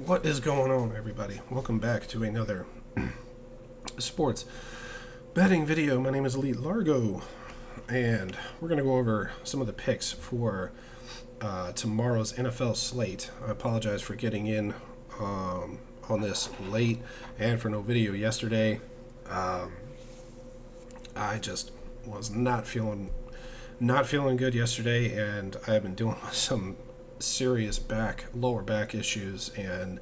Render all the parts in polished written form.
What is going on, everybody? Welcome back to another sports betting video. My name is Elite Largo, and we're going to go over some of the picks for tomorrow's NFL slate. I apologize for getting in on this late and for no video yesterday. I just was not feeling good yesterday, and I've been dealing with some serious lower back issues, and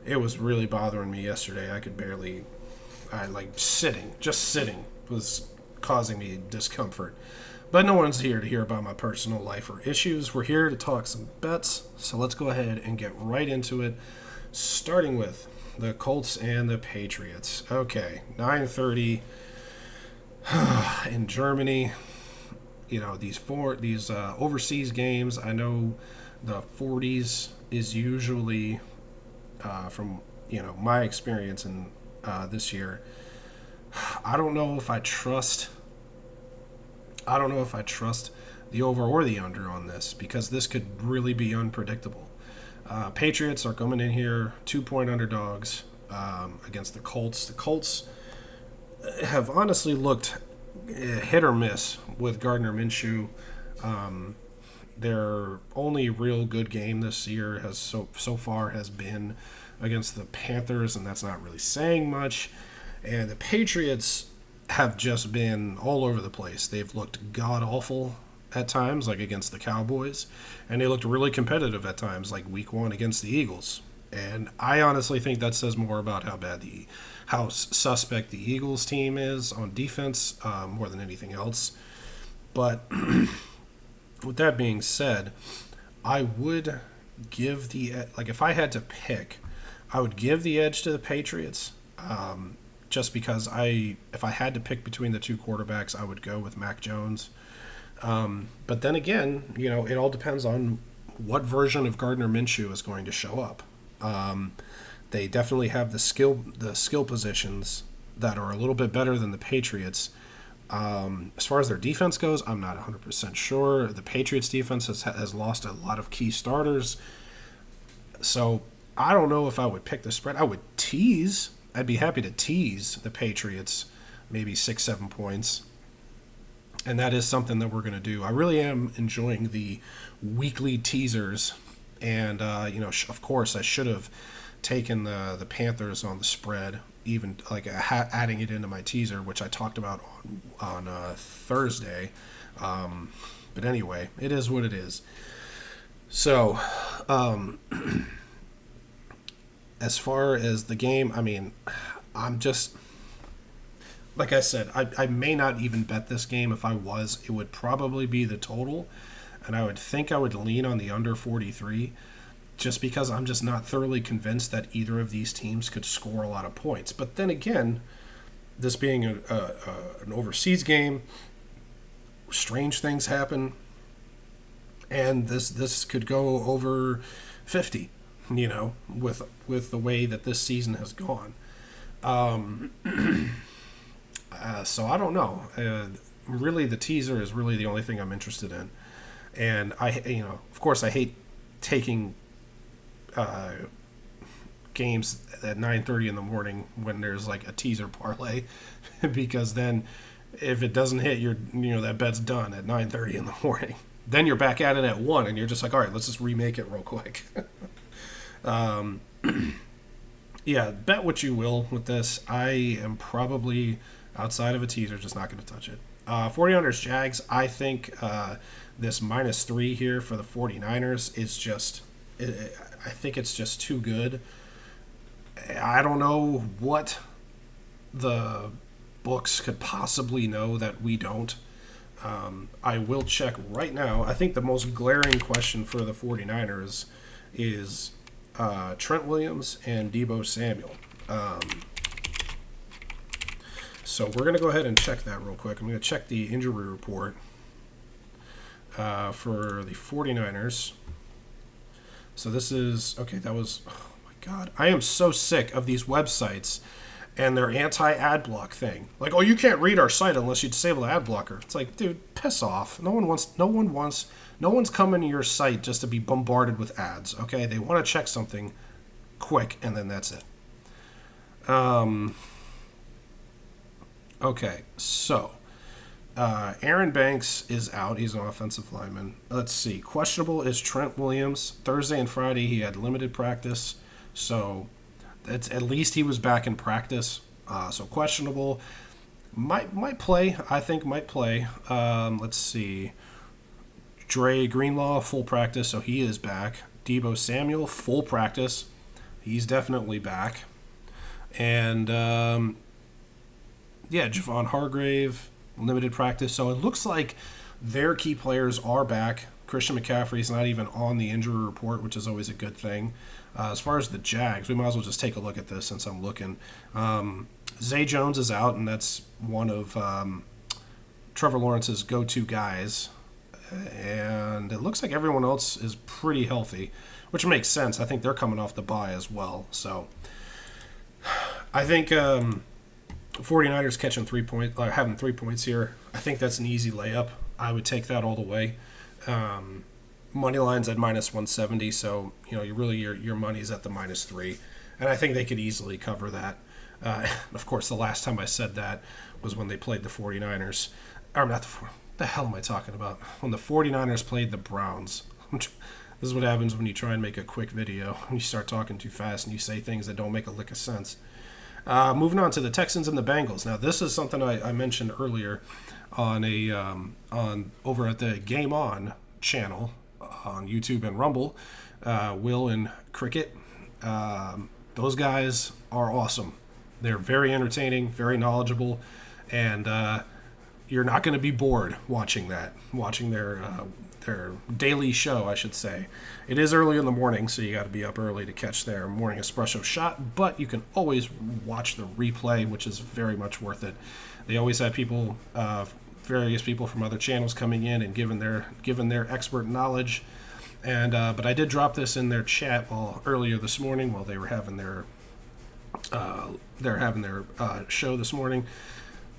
it was really bothering me yesterday. Just sitting was causing me discomfort. But no one's here to hear about my personal life or issues. We're here to talk some bets, so let's go ahead and get right into it, starting with the Colts and the Patriots. Okay, 9:30 in Germany. You know, these overseas games, I know the 40s is usually, from my experience in this year, I don't know if I trust the over or the under on this, because this could really be unpredictable. Patriots are coming in here 2-point underdogs against the Colts. The Colts have honestly looked hit or miss with Gardner Minshew. Their only real good game this year has so far has been against the Panthers, and that's not really saying much. And the Patriots have just been all over the place. They've looked god-awful at times, like against the Cowboys, and they looked really competitive at times, like Week 1 against the Eagles. And I honestly think that says more about how suspect the Eagles team is on defense, more than anything else. But with that being said, I would give if I had to pick, I would give the edge to the Patriots, just because if I had to pick between the two quarterbacks, I would go with Mac Jones. But then again, it all depends on what version of Gardner Minshew is going to show up. They definitely have the skill positions that are a little bit better than the Patriots. As far as their defense goes, I'm not 100% sure. The Patriots defense has lost a lot of key starters. So I don't know if I would pick the spread. I'd be happy to tease the Patriots, maybe 6-7 points. And that is something that we're going to do. I really am enjoying the weekly teasers. And, of course, I should have taken the Panthers on the spread, even adding it into my teaser, which I talked about on Thursday. But anyway, it is what it is. So, as far as the game, I'm just, like I said, I may not even bet this game. If I was, it would probably be the total, and I would think I would lean on the under 43, just because I'm just not thoroughly convinced that either of these teams could score a lot of points. But then again, this being an overseas game, strange things happen, and this could go over 50, with the way that this season has gone. So I don't know. Really, the teaser is really the only thing I'm interested in. And of course, I hate taking games at 9:30 in the morning when there's like a teaser parlay, because then if it doesn't hit, that bet's done at 9:30 in the morning. Then you're back at it at 1, and you're just like, all right, let's just remake it real quick. Yeah, bet what you will with this. I am probably, outside of a teaser, just not going to touch it. 49ers Jags, I think this -3 here for the 49ers is just, I think it's just too good. I don't know what the books could possibly know that we don't. I will check right now. I think the most glaring question for the 49ers is Trent Williams and Deebo Samuel. So we're going to go ahead and check that real quick. I'm going to check the injury report for the 49ers. So this is, okay, that was, oh my God. I am so sick of these websites and their anti-ad block thing. Like, oh, you can't read our site unless you disable the ad blocker. It's like, dude, piss off. No one's coming to your site just to be bombarded with ads, okay? They want to check something. quick, and then that's it. Um, okay, so Aaron Banks is out. He's an offensive lineman. Let's see. Questionable is Trent Williams. Thursday and Friday he had limited practice, so it's at least he was back in practice. So questionable. Might play. I think might play. Let's see. Dre Greenlaw full practice, so he is back. Deebo Samuel full practice. He's definitely back. And Javon Hargrave limited practice. So it looks like their key players are back. Christian McCaffrey's not even on the injury report, which is always a good thing. As far as the Jags, we might as well just take a look at this since I'm looking. Zay Jones is out, and that's one of Trevor Lawrence's go-to guys. And it looks like everyone else is pretty healthy, which makes sense. I think they're coming off the bye as well. So I think 49ers catching 3 points, having 3 points here. I think that's an easy layup. I would take that all the way. Money line's at minus 170, so your money's at the -3, and I think they could easily cover that. Of course, the last time I said that was when they played the 49ers. Or not the hell am I talking about? When the 49ers played the Browns. This is what happens when you try and make a quick video. When you start talking too fast and you say things that don't make a lick of sense. Moving on to the Texans and the Bengals. Now, this is something I mentioned earlier on over at the Game On channel on YouTube and Rumble. Will and Cricket. Those guys are awesome. They're very entertaining, very knowledgeable, and you're not going to be bored watching their daily show, I should say. It is early in the morning, so you got to be up early to catch their morning espresso shot, but you can always watch the replay, which is very much worth it. They always have people, various people from other channels coming in and giving their expert knowledge. And but I did drop this in their chat earlier this morning while they were having their show this morning.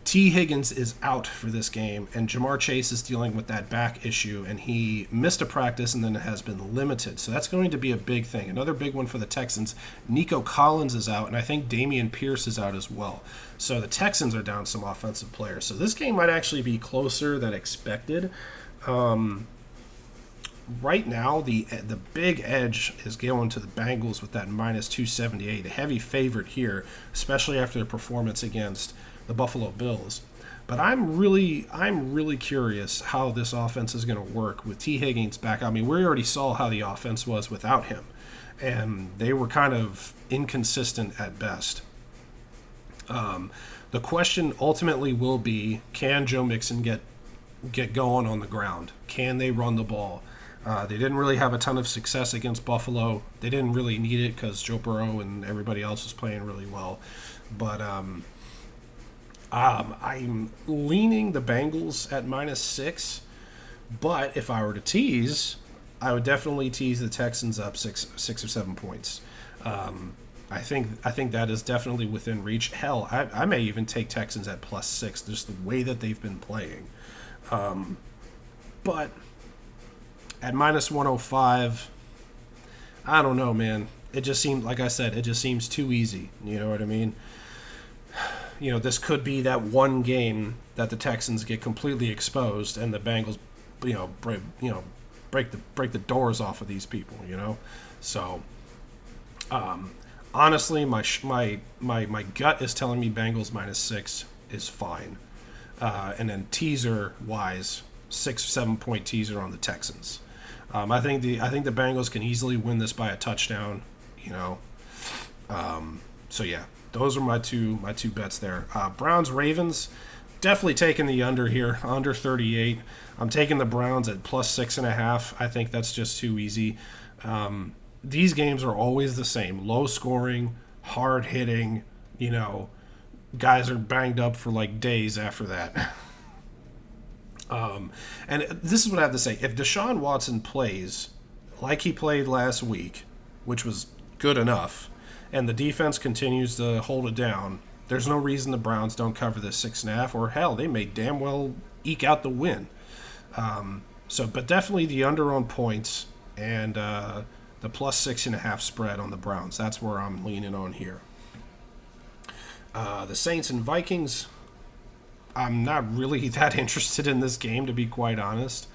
T. Higgins is out for this game, and Jamar Chase is dealing with that back issue, and he missed a practice and then has been limited. So that's going to be a big thing. Another big one for the Texans. Nico Collins is out, and I think Dameon Pierce is out as well. So the Texans are down some offensive players. So this game might actually be closer than expected. Right now, the big edge is going to the Bengals with that minus 278, a heavy favorite here, especially after their performance against the Buffalo Bills. But I'm really curious how this offense is going to work with T. Higgins back. I mean, we already saw how the offense was without him, and they were kind of inconsistent at best. The question ultimately will be, can Joe Mixon get going on the ground? Can they run the ball? They didn't really have a ton of success against Buffalo. They didn't really need it because Joe Burrow and everybody else was playing really well. But I'm leaning the Bengals at -6. But if I were to tease, I would definitely tease the Texans up six or 7 points. I think that is definitely within reach. Hell, I may even take Texans at +6, just the way that they've been playing. But at -105, I don't know, man. It just seemed, like I said, it just seems too easy. You know what I mean? This could be that one game that the Texans get completely exposed and the Bengals, break the doors off of these people. So, honestly, my gut is telling me Bengals -6 is fine, and then teaser wise, 6 or 7 point teaser on the Texans. I think the Bengals can easily win this by a touchdown. So yeah, those are my two bets there. Browns Ravens, definitely taking the under here, under 38. I'm taking the Browns at +6.5. I think that's just too easy. These games are always the same: low scoring, hard hitting. Guys are banged up for like days after that. And this is what I have to say. If Deshaun Watson plays like he played last week, which was good enough, and the defense continues to hold it down, there's no reason the Browns don't cover this 6.5, or hell, they may damn well eke out the win. But definitely the under on points, and the plus 6.5 spread on the Browns. That's where I'm leaning on here. The Saints and Vikings, I'm not really that interested in this game, to be quite honest.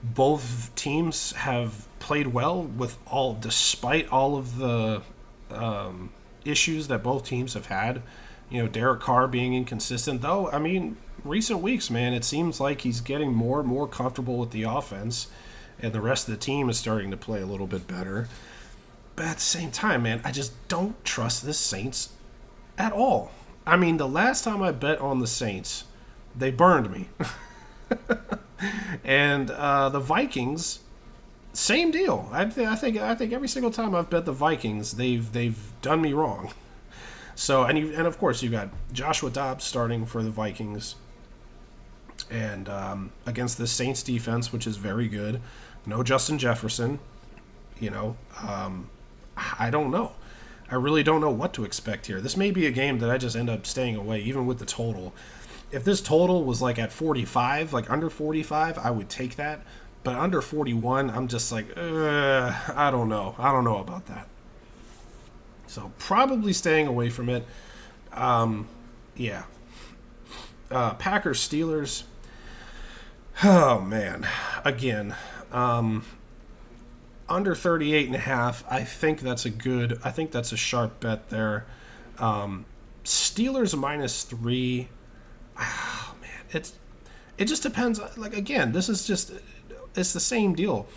Both teams have played well despite all of the issues that both teams have had. Derek Carr being inconsistent, though. I mean, recent weeks, man, it seems like he's getting more and more comfortable with the offense, and the rest of the team is starting to play a little bit better. But at the same time, man, I just don't trust the Saints at all. I mean, the last time I bet on the Saints, they burned me. And the Vikings, same deal. I think every single time I've bet the Vikings, they've done me wrong. So and of course you've got Joshua Dobbs starting for the Vikings, and against the Saints defense, which is very good. No Justin Jefferson. I don't know. I really don't know what to expect here. This may be a game that I just end up staying away, even with the total. If this total was like at 45, like under 45, I would take that. But under 41, I'm just like, I don't know. I don't know about that. So probably staying away from it. Yeah. Packers, Steelers. Oh, man. Again, under 38.5, I think that's a sharp bet there. Steelers -3. Oh, man. It just depends. Like, again, it's the same deal.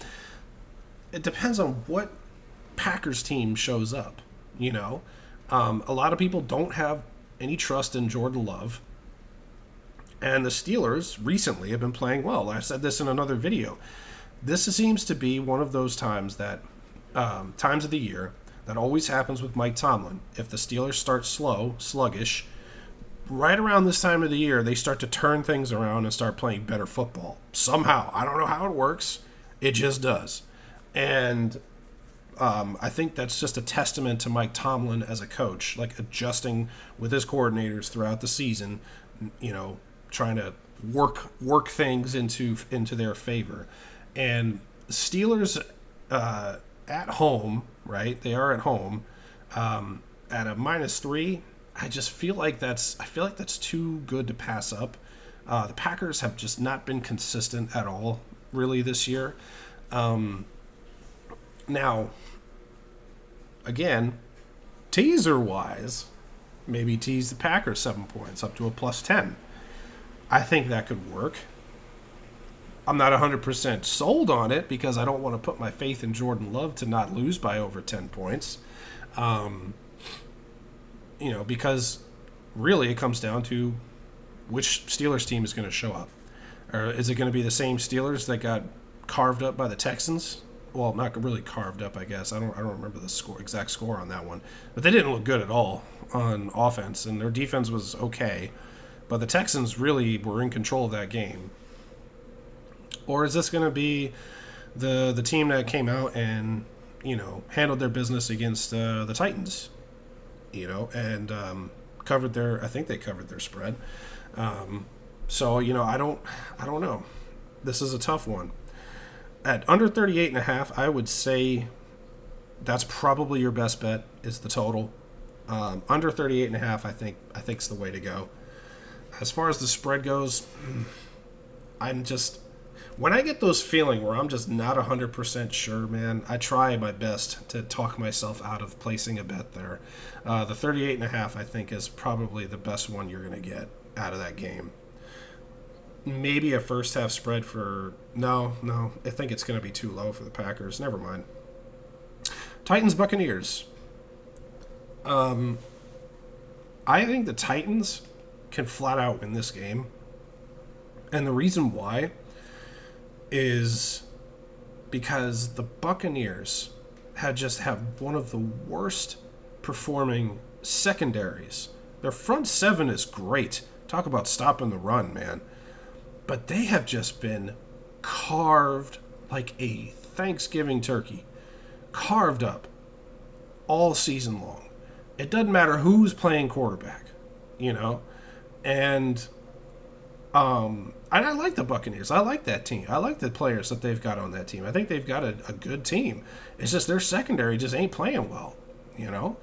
It depends on what Packers team shows up. A lot of people don't have any trust in Jordan Love. And the Steelers recently have been playing well. I said this in another video. This seems to be one of those times times of the year that always happens with Mike Tomlin. If the Steelers start sluggish, right around this time of the year, they start to turn things around and start playing better football. Somehow. I don't know how it works. It just does. And I think that's just a testament to Mike Tomlin as a coach, like adjusting with his coordinators throughout the season, trying to work things into their favor. And Steelers at home, right? They are at home at a -3. I just feel like that's too good to pass up. The Packers have just not been consistent at all, really, this year. Now, again, teaser-wise, maybe tease the Packers 7 points up to a +10. I think that could work. I'm not 100% sold on it because I don't want to put my faith in Jordan Love to not lose by over 10 points. Because really it comes down to which Steelers team is going to show up. Or is it going to be the same Steelers that got carved up by the Texans? Well, not really carved up, I guess. I don't remember the exact score on that one. But they didn't look good at all on offense, and their defense was okay. But the Texans really were in control of that game. Or is this going to be the team that came out and, handled their business against the Titans, and I think they covered their spread. So, I don't know. This is a tough one. At under 38.5, I would say that's probably your best bet is the total. Under 38.5, I think is the way to go. As far as the spread goes, when I get those feeling where I'm just not 100% sure, man, I try my best to talk myself out of placing a bet there. The 38.5, I think, is probably the best one you're going to get out of that game. Maybe a first half spread for... No. I think it's going to be too low for the Packers. Never mind. Titans, Buccaneers. I think the Titans can flat out win this game. And the reason why is because the Buccaneers have one of the worst performing secondaries. Their front seven is great. Talk about stopping the run, man. But they have just been carved like a Thanksgiving turkey. Carved up all season long. It doesn't matter who's playing quarterback, And I like the Buccaneers. I like that team. I like the players that they've got on that team. I think they've got a good team. It's just their secondary just ain't playing well, you know?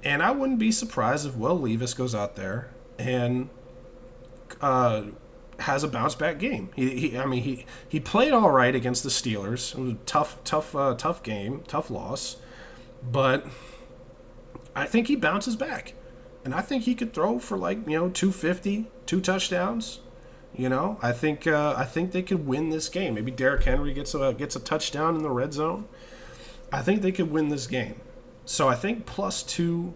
And I wouldn't be surprised if Will Levis goes out there and has a bounce back game. He played all right against the Steelers. It was a tough game, tough loss, but I think he bounces back, and I think he could throw for 250, 2 touchdowns. I think they could win this game. Maybe Derrick Henry gets a touchdown in the red zone. I think they could win this game. So I think +2.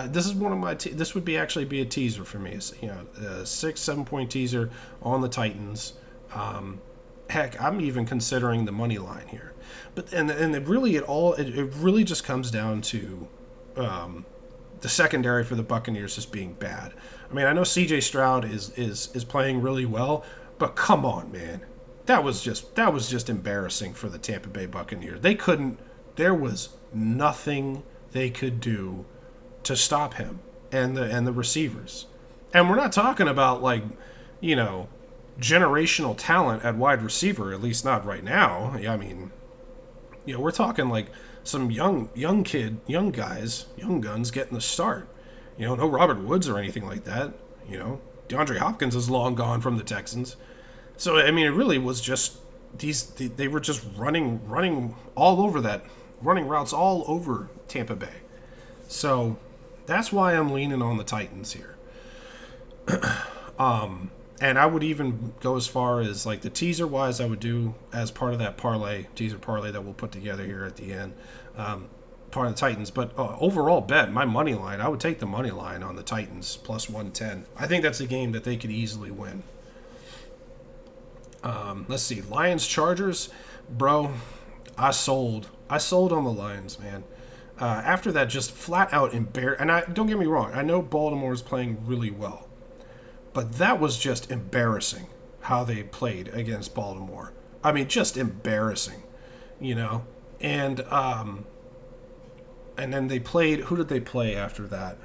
This is one of my. This would actually be a teaser for me. It's, a 6-7 point teaser on the Titans. Heck, I'm even considering the money line here. But it really just comes down to the secondary for the Buccaneers just being bad. I mean, I know C.J. Stroud is playing really well, but come on, man, that was just embarrassing for the Tampa Bay Buccaneers. There was nothing they could do to stop him and the receivers. And we're not talking about generational talent at wide receiver, at least not right now. I mean, we're talking some young guys, young guns getting the start. No Robert Woods or anything like that. DeAndre Hopkins is long gone from the Texans. So I mean, it really was just they were just running all over that, running routes all over Tampa Bay. So that's why I'm leaning on the Titans here. And I would even go as far as the teaser wise, I would do as part of that teaser parlay that we'll put together here at the end, part of the Titans. But overall bet, my money line, I would take the money line on the Titans +110. I think that's a game that they could easily win. Let's see, Lions Chargers, bro. I sold on the Lions, man. After that, just flat out embarrassed. And don't get me wrong, I know Baltimore is playing really well, but that was just embarrassing how they played against Baltimore. I mean, just embarrassing, And then they played. Who did they play after that?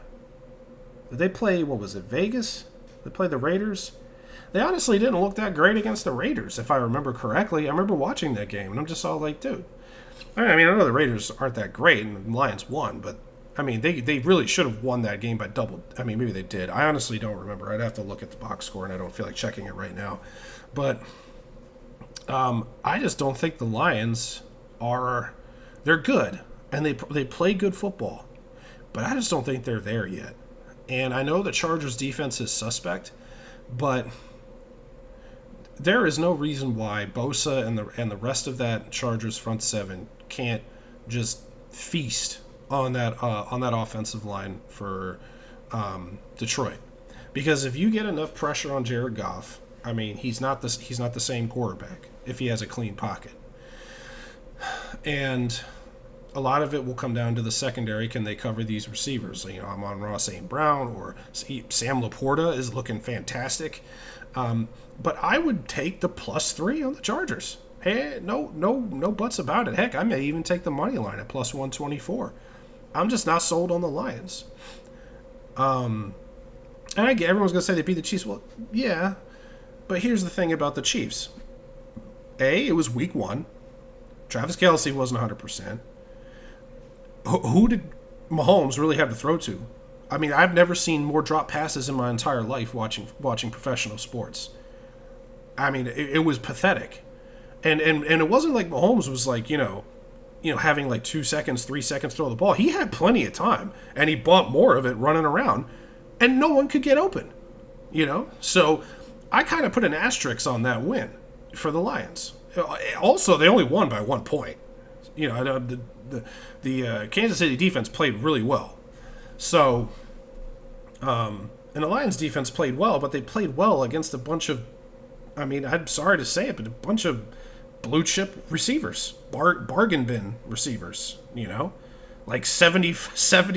Did they play? What was it? Vegas? They played the Raiders. They honestly didn't look that great against the Raiders, if I remember correctly. I remember watching that game, and I'm just all dude. I mean, I know the Raiders aren't that great, and the Lions won, but, I mean, they really should have won that game by double. I mean, maybe they did. I honestly don't remember. I'd have to look at the box score, and I don't feel like checking it right now. But I just don't think the Lions they're good, and they play good football, but I just don't think they're there yet. And I know the Chargers' defense is suspect, but there is no reason why Bosa and the rest of that Chargers front seven can't just feast on that offensive line for Detroit. Because if you get enough pressure on Jared Goff, I mean, he's not the same quarterback if he has a clean pocket. And a lot of it will come down to the secondary. Can they cover these receivers? Amon-Ra St. Brown or Sam Laporta is looking fantastic. But I would take the +3 on the Chargers. Hey, no buts about it. Heck, I may even take the money line at +124. I'm just not sold on the Lions. And everyone's going to say they beat the Chiefs. Well, yeah. But here's the thing about the Chiefs. It was week 1. Travis Kelce wasn't 100%. Who did Mahomes really have to throw to? I mean, I've never seen more drop passes in my entire life watching professional sports. I mean, it was pathetic. And it wasn't like Mahomes was having 2 seconds, 3 seconds to throw the ball. He had plenty of time, and he bought more of it running around, and no one could get open. So I kind of put an asterisk on that win for the Lions. Also, they only won by 1 point. The Kansas City defense played really well. So, and the Lions defense played well, but they played well against a bunch of, I mean, I'm sorry to say it, but a bunch of blue chip receivers, bargain bin receivers, 70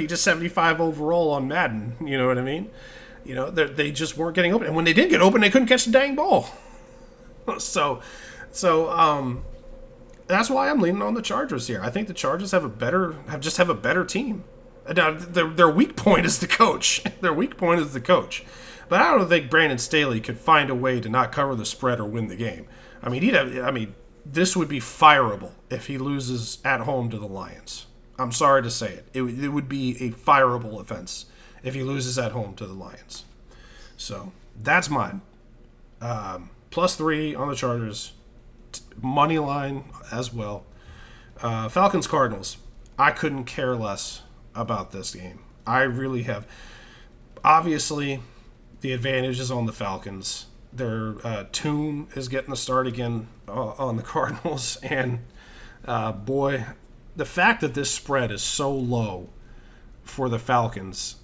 to 75 overall on Madden. You know what I mean? They just weren't getting open. And when they did get open, they couldn't catch the dang ball. So that's why I'm leaning on the Chargers here. I think the Chargers have a better team. Now, their weak point is the coach. Their weak point is the coach. But I don't think Brandon Staley could find a way to not cover the spread or win the game. I mean, this would be fireable if he loses at home to the Lions. I'm sorry to say it. It would be a fireable offense if he loses at home to the Lions. So that's mine. +3 on the Chargers. Money line as well. Falcons Cardinals. I couldn't care less about this game. I really have. Obviously, the advantage is on the Falcons. Their Tune is getting the start again on the Cardinals. And boy, the fact that this spread is so low for the Falcons,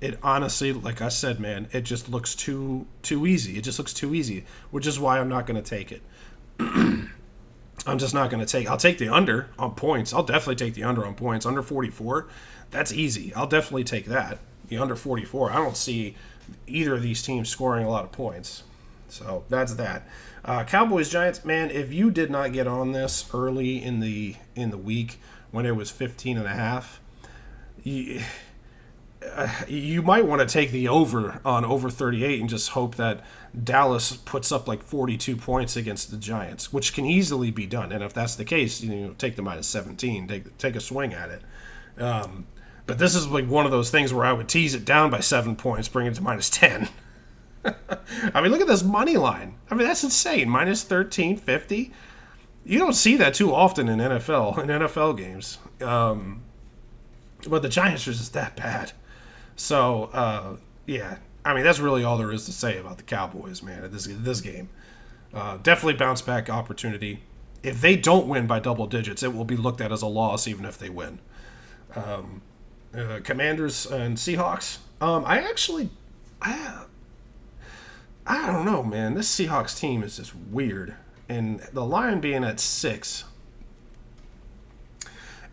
it honestly, like I said, man, it just looks too easy. It just looks too easy, which is why I'm not going to take it. I'm just not going to take. I'll take the under on points. I'll definitely take the under on points. Under 44, that's easy. I'll definitely take that. The under 44. I don't see either of these teams scoring a lot of points. So that's that. Cowboys Giants, man, if you did not get on this early in the week when it was 15.5, you might want to take the over on over 38 and just hope that Dallas puts up like 42 points against the Giants, which can easily be done. And if that's the case, take the -17, take a swing at it. But this is like one of those things where I would tease it down by 7 points, bring it to -10. I mean, look at this money line. I mean, that's insane. -13.50. You don't see that too often in NFL games. But the Giants are just that bad. So, yeah. I mean, that's really all there is to say about the Cowboys, man, at this game. Definitely bounce back opportunity. If they don't win by double digits, it will be looked at as a loss even if they win. Commanders and Seahawks. I don't know, man. This Seahawks team is just weird. And the line being at 6,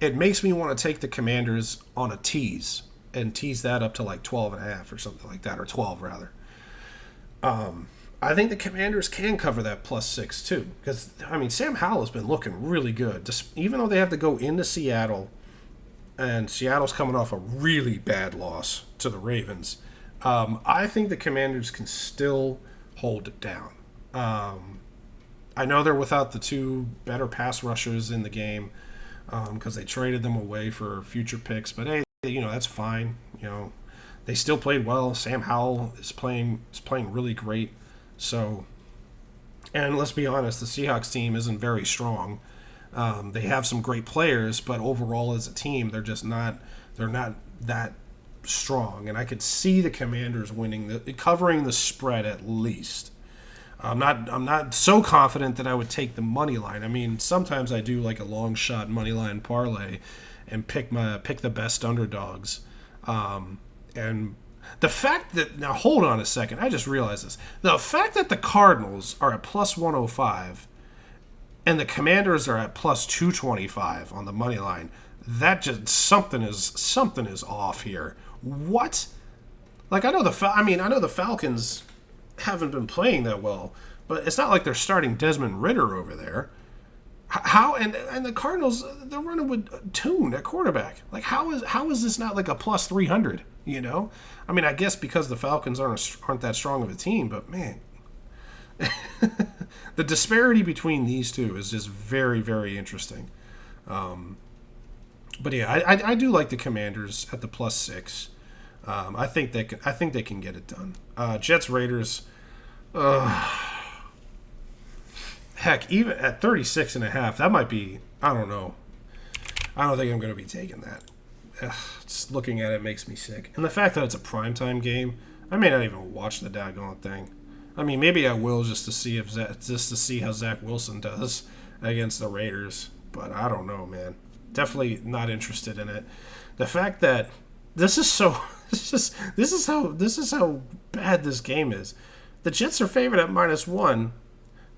it makes me want to take the Commanders on a tease and tease that up to like 12.5 or something like that, or 12 rather. I think the Commanders can cover that +6 too, because I mean Sam Howell has been looking really good, even though they have to go into Seattle, and Seattle's coming off a really bad loss to the Ravens. I think the Commanders can still hold it down. I know they're without the 2 better pass rushers in the game because they traded them away for future picks, but hey, that's fine. They still played well. Sam Howell is playing really great. So, and let's be honest, the Seahawks team isn't very strong. They have some great players, but overall as a team, they're not that strong. And I could see the Commanders covering the spread at least. I'm not so confident that I would take the money line. I mean, sometimes I do like a long shot money line parlay and pick the best underdogs. And the fact that, now hold on a second, I just realized this. The fact that the Cardinals are at +105 and the Commanders are at +225 on the money line, that just something is off here. What? Like I know the Falcons haven't been playing that well, but it's not like they're starting Desmond Ridder over there. How and the Cardinals, they're running with Tune at quarterback. Like how is this not like a +300? I mean, I guess because the Falcons aren't that strong of a team, but man, the disparity between these two is just very, very interesting. But yeah, I do like the Commanders at the +6. I think they can get it done. Jets Raiders. Heck, even at 36.5, that might be. I don't know. I don't think I'm going to be taking that. Just looking at it makes me sick. And the fact that it's a primetime game, I may not even watch the daggone thing. I mean, maybe I will just to see how Zach Wilson does against the Raiders. But I don't know, man. Definitely not interested in it. The fact that this is how bad this game is. The Jets are favored at -1,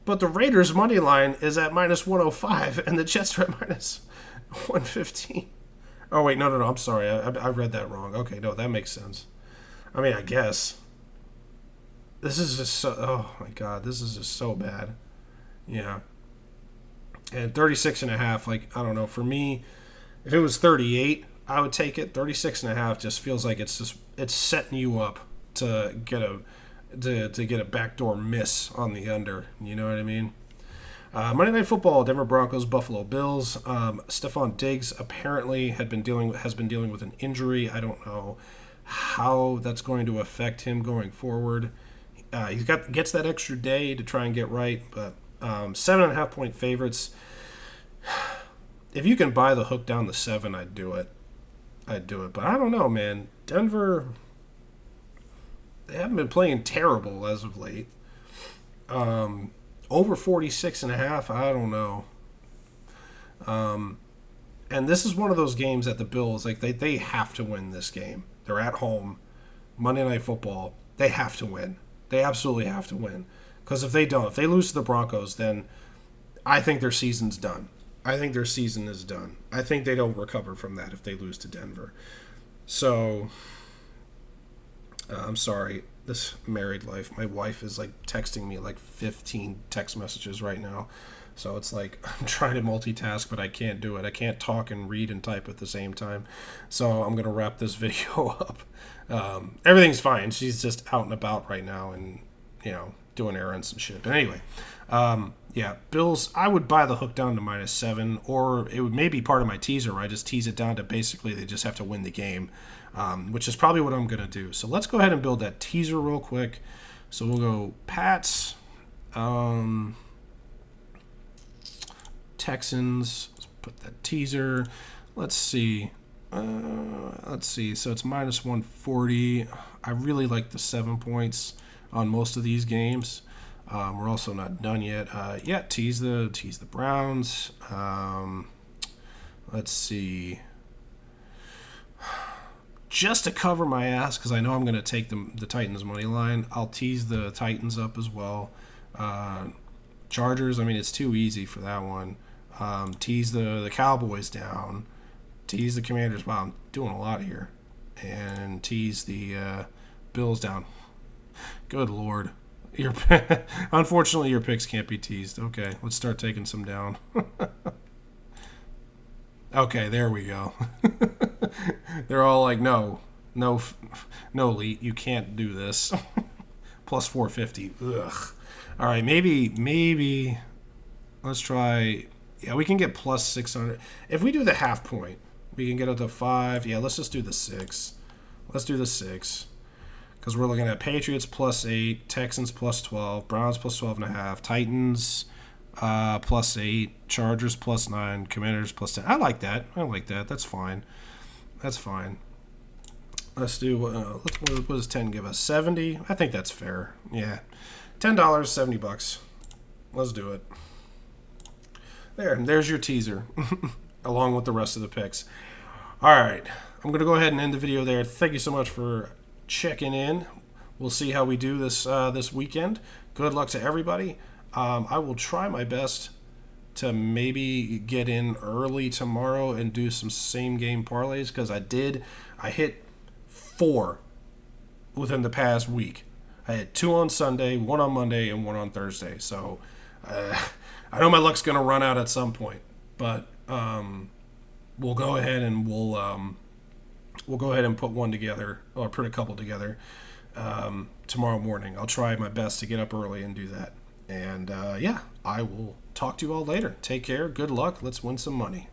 but the Raiders' money line is at -105, and the Jets are at -115. Oh wait, no, I'm sorry, I read that wrong. Okay, no, that makes sense. I mean, I guess this is just so. Oh my God, this is just so bad. Yeah. And 36.5, like, I don't know. For me, if it was 38, I would take it. 36.5 just feels like it's setting you up to get to get a backdoor miss on the under. You know what I mean? Monday Night Football: Denver Broncos, Buffalo Bills. Stephon Diggs apparently has been dealing with an injury. I don't know how that's going to affect him going forward. He gets that extra day to try and get right, but 7.5-point favorites. If you can buy the hook down to 7, I'd do it. But I don't know, man. Denver, they haven't been playing terrible as of late. Over 46.5, I don't know. And this is one of those games that the Bills, like, they have to win this game. They're at home, Monday Night Football. They have to win. They absolutely have to win. Because if they lose to the Broncos, then I think their season's done. I think their season is done. I think they don't recover from that if they lose to Denver. So, I'm sorry. This married life, my wife is like texting me like 15 text messages right now. So it's like I'm trying to multitask, but I can't do it. I can't talk and read and type at the same time. So I'm going to wrap this video up. Everything's fine. She's just out and about right now and, doing errands and shit. But anyway, yeah, Bills, I would buy the hook down to -7, or it would maybe part of my teaser where I just tease it down to basically they just have to win the game, which is probably what I'm going to do. So let's go ahead and build that teaser real quick. So we'll go Pats, Texans, let's put that teaser. Let's see. So it's -140. I really like the 7 points on most of these games. We're also not done yet. Tease the Browns. Let's see. Just to cover my ass, because I know I'm going to take the Titans money line, I'll tease the Titans up as well. Chargers, I mean, it's too easy for that one. Tease the Cowboys down. Tease the Commanders. Wow, I'm doing a lot here. And tease the Bills down. Good Lord. Unfortunately, your picks can't be teased. Okay, let's start taking some down. Okay, there we go. They're all like, no, Elite, you can't do this. Plus 450. Ugh. All right, maybe. Let's try. Yeah, we can get plus 600. If we do the half point, we can get up to 5. Yeah, let's just do the 6. Let's do the 6. Because we're looking at Patriots plus 8, Texans plus 12, Browns plus 12.5, Titans plus 8, Chargers plus 9, Commanders plus 10. I like that. That's fine. Let's do, what does 10 give us? 70? I think that's fair. Yeah. $10, $70. Let's do it. There's your teaser, along with the rest of the picks. All right. I'm going to go ahead and end the video there. Thank you so much for checking in. We'll see how we do this weekend. Good luck to everybody. I will try my best to maybe get in early tomorrow and do some same game parlays, because I hit 4 within the past week. I had 2 on Sunday, 1 on Monday, and 1 on Thursday. So I know my luck's going to run out at some point, but we'll go ahead and we'll go ahead and put one together, or put a couple together tomorrow morning. I'll try my best to get up early and do that. And I will talk to you all later. Take care. Good luck. Let's win some money.